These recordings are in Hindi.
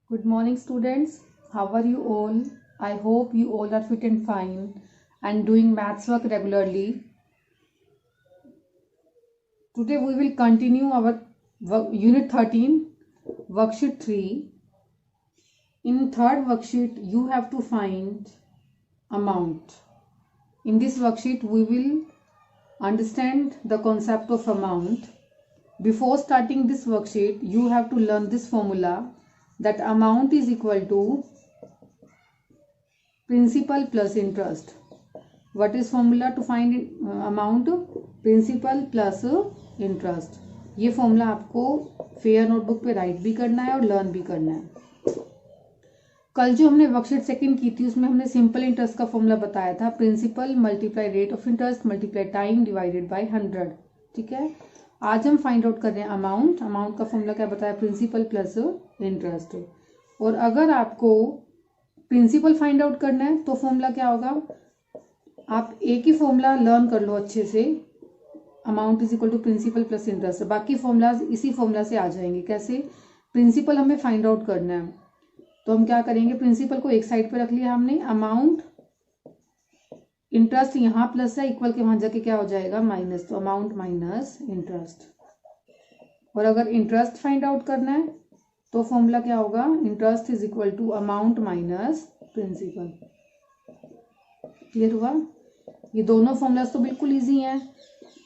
Good morning, students. How are you all? I hope you all are fit and fine and doing maths work regularly. Today we will continue our Unit 13, Worksheet 3. In third worksheet, you have to find amount. In this worksheet, we will understand the concept of amount. Before starting this worksheet, you have to learn this formula that amount is equal to principal plus interest. What is formula to find amount? Principal plus interest. ये फॉर्मूला आपको फेयर नोटबुक पे राइट भी करना है और लर्न भी करना है. कल जो हमने वर्कशीट सेकंड की थी उसमें हमने सिंपल इंटरेस्ट का फॉर्मूला बताया था. Principal multiply rate of interest multiply time divided by 100. ठीक है. आज हम फाइंड आउट कर रहे हैं अमाउंट. अमाउंट का फॉर्मूला क्या बताया? Principal plus interest. और अगर आपको प्रिंसिपल फाइंड आउट करना है तो फॉर्मूला क्या होगा? आप एक ही फॉर्मूला लर्न कर लो अच्छे से. Amount is equal to principal plus interest. बाकी फॉर्मूलाज इसी फॉर्मूला से आ जाएंगे. कैसे? प्रिंसिपल हमें फाइंड आउट करना है तो हम क्या करेंगे? प्रिंसिपल को एक साइड पे रख लिया हमने. अमाउंट इंटरेस्ट यहाँ प्लस है, इक्वल के वहां जाके क्या हो जाएगा? माइनस. तो अमाउंट माइनस इंटरेस्ट. और अगर इंटरेस्ट फाइंड आउट करना है तो फॉर्मूला क्या होगा? Interest is equal to amount minus principal. Clear हुआ? ये दोनों फॉर्मूलाज तो बिल्कुल इजी हैं.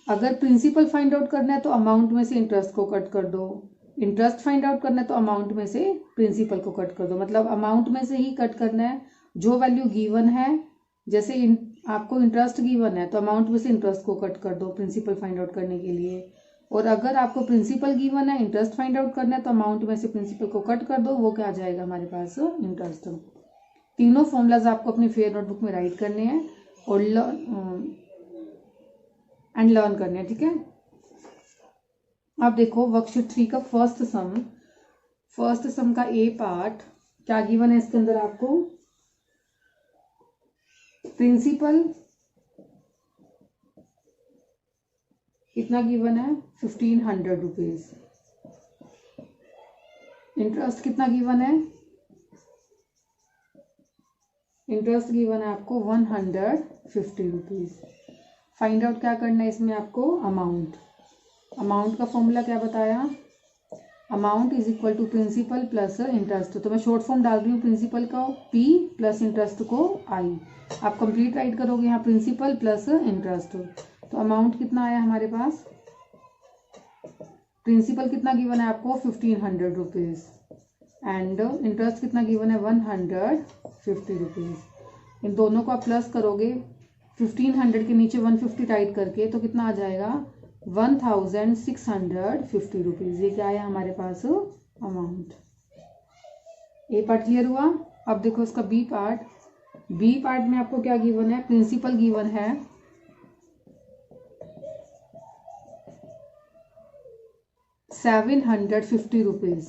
अगर प्रिंसिपल फाइंड आउट करना है तो अमाउंट में से इंटरेस्ट को कट कर दो. इंटरेस्ट फाइंड आउट करना है तो अमाउंट में से प्रिंसिपल को कट कर दो. मतलब अमाउंट में से ही कट करना है. जो वैल्यू गिवन है, जैसे आपको इंटरेस्ट गिवन है तो अमाउंट में से इंटरेस्ट को कट कर दो प्रिंसिपल फाइंड आउट करने के लिए. और अगर आपको प्रिंसिपल गिवन है, इंटरेस्ट फाइंड आउट करना है तो अमाउंट में से प्रिंसिपल को कट कर दो. वो क्या आ जाएगा हमारे पास? इंटरेस्ट. तीनों फॉर्मूलाज आपको अपनी फेयर नोटबुक में राइट करने हैं और लर्न करने हैं. ठीक है. अब देखो वर्कशीट 3 का फर्स्ट सम का ए पार्ट क्या गिवन है इसके अंदर? आपको प्रिंसिपल कितना गिवन है? 1500 रुपीज. इंटरेस्ट कितना गिवन है? इंटरेस्ट गिवन है आपको 150 रुपीज. फाइंड आउट क्या करना है इसमें आपको? अमाउंट. अमाउंट का फॉर्मूला क्या बताया? Amount is equal to principal plus interest. तो मैं शॉर्ट फॉर्म डाल रही हूँ प्रिंसिपल का पी प्लस इंटरेस्ट को आई. आप कंप्लीट राइट करोगे यहाँ प्रिंसिपल प्लस इंटरेस्ट. तो अमाउंट कितना आया हमारे पास? प्रिंसिपल कितना गिवन है आपको? 1500 रुपीज. एंड इंटरेस्ट कितना गिवन है? 150 रुपीज. इन दोनों को आप प्लस करोगे 1500 के नीचे 150 टाइट करके तो कितना आ जाएगा? 1650 रुपीज. ये क्या आया हमारे पास? अमाउंट. ए पार्ट क्लियर हुआ? अब देखो इसका बी पार्ट. बी पार्ट में आपको क्या गिवन है? प्रिंसिपल गिवन है 750 रुपीज.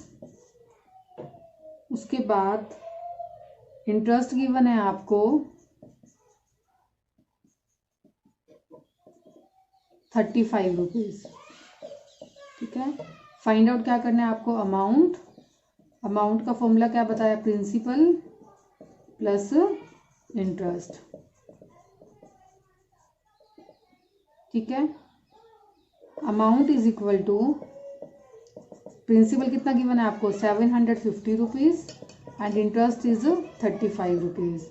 उसके बाद इंटरेस्ट गिवन है आपको 35 रुपीज. ठीक है. फाइंड आउट क्या करना है आपको? अमाउंट. अमाउंट का फॉर्मूला क्या बताया? Principal plus interest. ठीक है. Amount is equal to principal कितना गिवन है आपको? 750 rupees and interest is 35 rupees.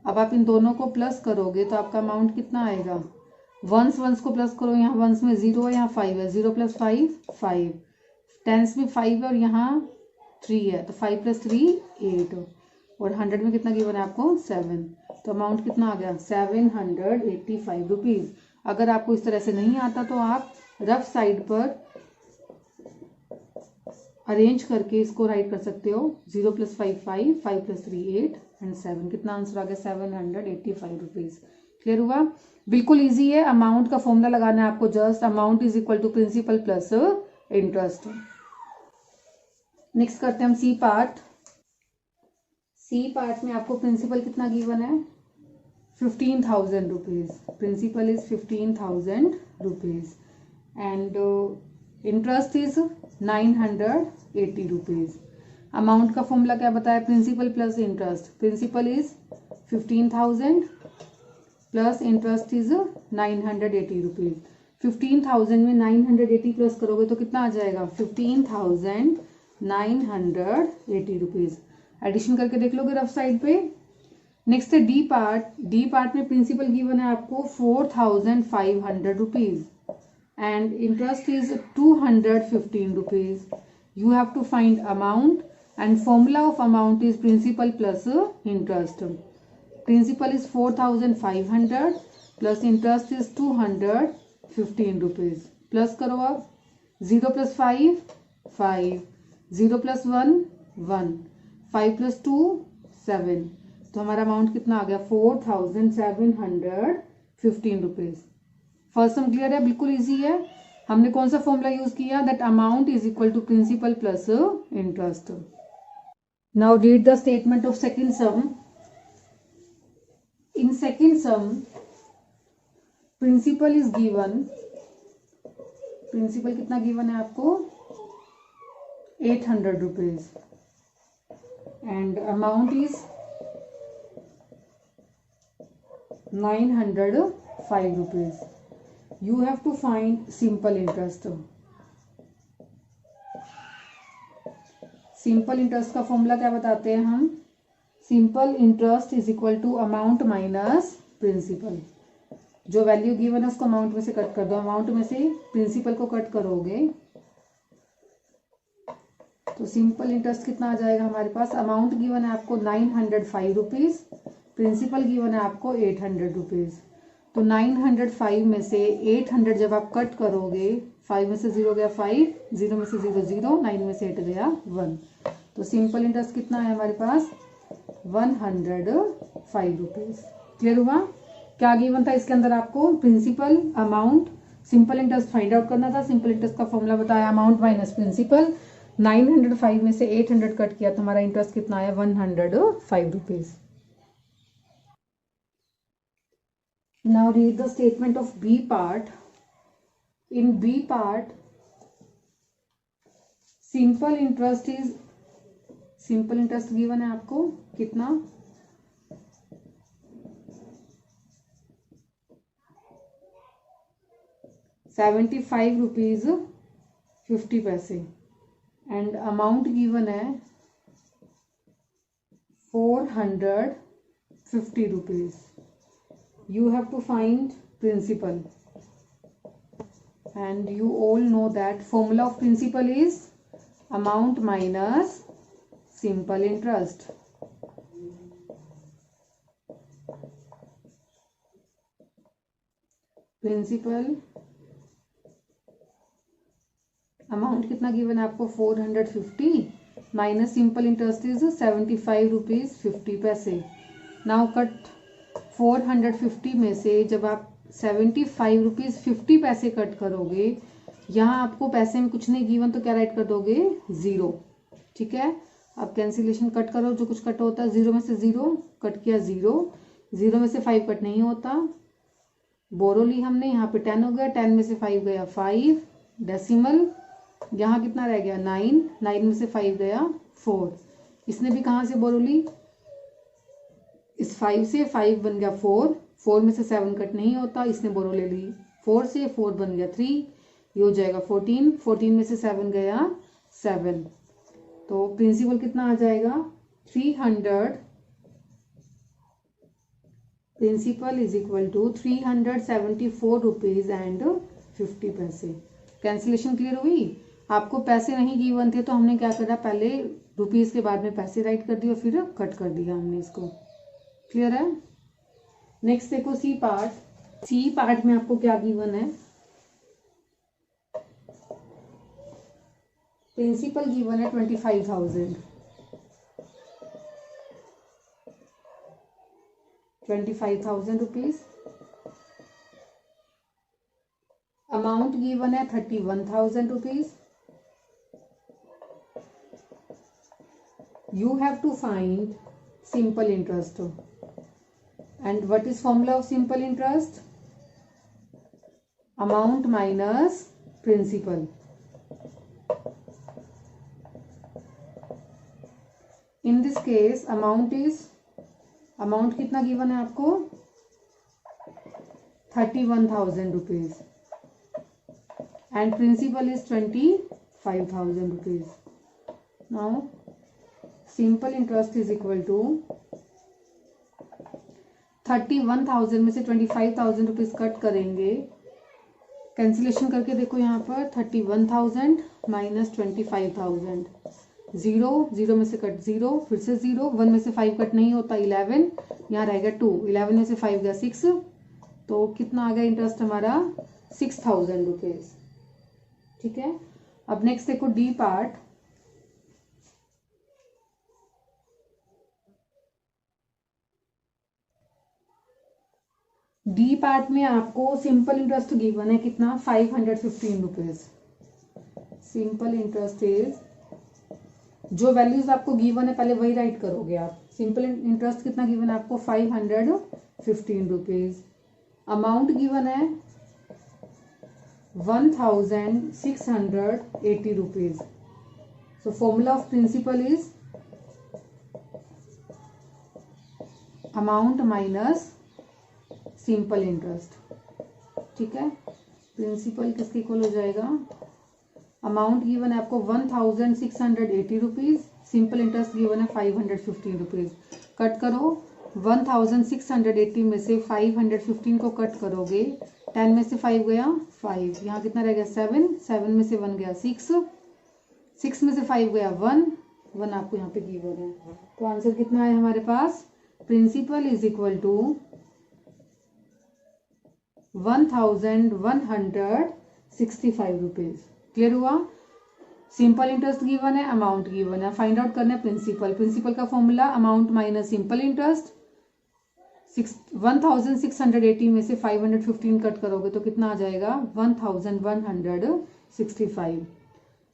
अब आप इन दोनों को प्लस करोगे तो आपका अमाउंट कितना आएगा? वंस को प्लस करो. यहाँ वंस में 0 है, यहाँ 5 है. 0 + 5 5. टेंस में 5 है और यहाँ 3 है. तो 5 + 3 8. और 100 में कितना गिवन है आपको? 7. तो अमाउंट कितना आ गया? 785 रुपीज. अगर आपको इस तरह से नहीं आता तो आप रफ साइड पर अरेंज करके इसको राइट कर सकते हो. 0 + 5 5, 5 + 3 8 एंड 7. कितना आंसर आ गया? 785 रुपीज. क्लियर हुआ? बिल्कुल इजी है. अमाउंट का फॉर्मूला लगाना है आपको. Just amount is equal to principal plus interest. Next करते हैं हम सी पार्ट. सी पार्ट में आपको प्रिंसिपल कितना गिवन है? 15,000 rupees. Principal is 15,000 rupees and interest is 980 rupees. Amount का फॉर्मूला क्या बताया, principal plus interest. Principal is 15,000 plus interest is 980 rupees. 15,000 में 980 प्लस करोगे तो कितना आ जाएगा, 15,980 रुपीज। एडिशन करके देख लोगे रफ साइड पे। नेक्स्ट है डी पार्ट। डी पार्ट में प्रिंसिपल गिवन है आपको 4,500 rupees and interest is 215 rupees. You have to find amount and formula of amount is principal plus interest. Principal is 4,500 plus interest is 215 rupees. Plus करो आप, 0 + 5 5, 0 + 1 1, 5 + 2 7। तो हमारा अमाउंट कितना आ गया, 4,715 रुपीज। फर्स्ट सम क्लियर है, बिल्कुल इजी है। हमने कौन सा फॉर्मूला यूज किया, that amount is equal to principal plus interest. Now read the statement of second sum. In second sum principal is given, principal कितना गिवन है आपको, 800 rupees and amount is 905 rupees. You have to find simple interest. Simple interest का फॉर्मूला क्या बताते हैं हम, simple interest is equal to amount minus principal. जो वैल्यू गिवन है उसको अमाउंट में से कट कर दो, अमाउंट में से प्रिंसिपल को कट करोगे तो सिंपल इंटरेस्ट कितना आ जाएगा हमारे पास। अमाउंट गिवन है आपको 905 रुपीज, प्रिंसिपल गिवन है आपको 800 रुपीज। तो 905 में से 800 जब आप कट करोगे, 5 में से 0 गया 5, 0 में से 0 0, 9 में से 8 गया 1। तो सिंपल इंटरेस्ट कितना है हमारे पास, 105 रुपीज। क्लियर हुआ। क्या गिवन था इसके अंदर आपको, principal, amount, simple interest find out करना था। सिंपल इंटरेस्ट का फॉर्मूला बताया अमाउंट माइनस प्रिंसिपल। 905 में से 800 कट किया तो हमारा इंटरेस्ट कितना आया, 105 rupees. Now read the statement of B part. In B part, simple interest given है आपको कितना, 75 रुपीज 50 पैसे एंड अमाउंट गिवन है 450 rupees. You have to find principal and you all know that formula of principal is amount minus simple interest. Principal amount कितना given है आपको, 450 minus simple interest is 75 rupees 50 पैसे। Now cut 450 में से जब आप 75 रुपीज 50 पैसे कट करोगे, यहाँ आपको पैसे में कुछ नहीं गिवन तो क्या राइट कर दोगे, 0। ठीक है, अब कैंसिलेशन कट करो, जो कुछ कट होता है 0 में से 0 कट किया 0, 0 में से 5 कट नहीं होता, बोरो ली हमने, यहाँ पे 10 हो गया, 10 में से 5 गया 5, डेसिमल यहाँ कितना रह गया 9, 9 में से 5 गया 4। इसने भी कहाँ से बोरो ली, इस 5 से 5 बन गया 4, 4 में से 7 कट नहीं होता, इसने बोरो ले ली 4 से, 4 बन गया 3, ये हो जाएगा 14, 14 में से 7 गया 7। तो प्रिंसिपल कितना आ जाएगा, 300, principal is equal to 374 rupees and 50 पैसे। कैंसिलेशन क्लियर हुई। आपको पैसे नहीं गिवन थे तो हमने क्या करा, पहले रुपीज के बाद में पैसे राइट कर दिया, फिर कट कर दिया हमने इसको। क्लियर है। नेक्स्ट देखो सी पार्ट। सी पार्ट में आपको क्या गिवन है, प्रिंसिपल गिवन है 25,000, 25,000 रुपीज। अमाउंट गिवन है 31,000 rupees. You have to find simple interest and what is formula of simple interest, amount minus principal। In this case amount कितना गिवन है आपको 31,000 rupees and principal is 25,000 rupees. Now simple interest is equal to 31,000 में से 25,000 रुपीज कट करेंगे. कैंसिलेशन करके देखो यहाँ पर 31,000 माइनस 25,000. 0 में से कट 0, फिर से 0, 1 में से 5 कट नहीं होता 11, यहाँ रहेगा 2, 11 में से 5 गया 6, तो कितना आ गया इंटरेस्ट हमारा 6,000 रुपीज. ठीक है. अब नेक्स्ट देखो डी पार्ट. डी पार्ट में आपको सिंपल इंटरेस्ट गिवन है कितना 515 रुपीज. सिंपल इंटरेस्ट इज, जो वैल्यूज आपको गिवन है पहले वही राइट करोगे आप. सिंपल इंटरेस्ट कितना गिवन है आपको 515 रुपीज. अमाउंट गिवन है 1,680 rupees. So formula of principal is amount minus simple interest. ठीक है. प्रिंसिपल किसके इक्वल हो जाएगा, अमाउंट गिवन है आपको 1,680 रुपीज, सिंपल इंटरेस्ट गिवन है 515 रुपीज. कट करो 1,680 में से 515 को कट करोगे, 10 में से 5 गया 5, यहाँ कितना रह गया 7, 7 में से 1 गया 6, 6 में से 5 गया 1 आपको यहाँ पे गिवन है. तो आंसर कितना है हमारे पास, principal is equal to 1,165 rupees. Clear हुआ. सिंपल इंटरेस्ट गिवन है, अमाउंट गिवन है, फाइंड आउट करना है प्रिंसिपल. प्रिंसिपल का formula amount minus simple interest. 1,680 में से 515 कट करोगे तो कितना आ जाएगा 1,165.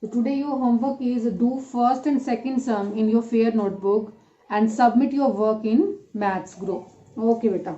So today your homework is do first and second sum in your fair notebook and submit your work in maths group. Okay बेटा.